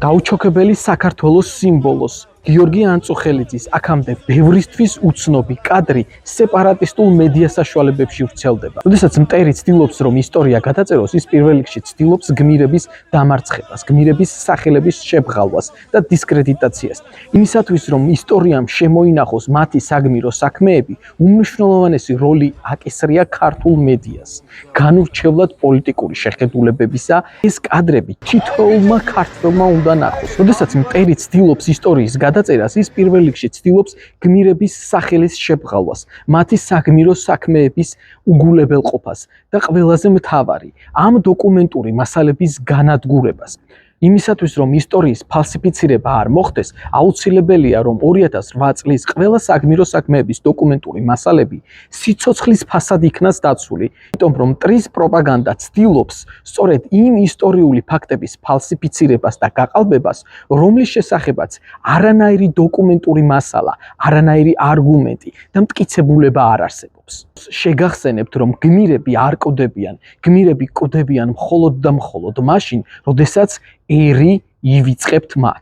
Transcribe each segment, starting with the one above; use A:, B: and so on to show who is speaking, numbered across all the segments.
A: გაუჩოქებელი საქართველოს სიმბოლოს გიორგი ანწუხელიძის აქამდე ბევრისთვის უცნობი კადრი სეპარატისტულ მედია საშუალებებში ვრცელდება. როდესაც მტერი ცდილობს, რომ ისტორია გადაწეროს, ის პირველ რიგში ცდილობს გმირების დამარცხებას, გმირების სახელების შებღალვას და დისკრედიტაციას. იმისათვის, რომ ისტორიამ შემოინახოს მათი საგმირო საქმეები, უმნიშვნელოვანესი როლი აკისრია ქართულ მედიას. განურჩევლად პოლიტიკური შეხედულებებისა, ეს კადრები თითოეულმა ქართველმა უნდა ნახოს. როდესაც მტერი ცდილობს ისტორიის გადაწერას, ის პირველ რიგში ცდილობს გმირების სახელის შებღალვას, მათი საგმირო საქმეების უგულებელყოფას და ყველაზე მთავარი, ამ დოკუმენტური მასალების განადგურებას. იმისათვის, რომ ისტორიის ფალსიფიცირება არ მოხდეს, აუცილებელია, რომ 2008 წლის ყველა საგმირო საქმეების დოკუმენტური მასალები სიცოცხლის ფასად იქნას დაცული, იმიტომ რომ მტრის პროპაგანდა ცდილობს სწორედ იმ ისტორიული ფაქტების ფალსიფიცირებას და გაყალბებას, რომლის შესახებაც არანაირი დოკუმენტური მასალა, არანაირი არგუმენტი და მტკიცებულება არ არსებობს. შეგახსენებთ, რომ გმირები არ კვდებიან, გმირები კვდებიან მხოლოდ და მხოლოდ მაშინ, როდესაც ერი ივიწყებთ მათ.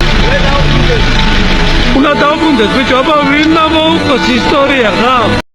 B: უნდა დავბრუნდეთ, ბიჭო, აბა ვინ მოუყოს ისტორია, რა?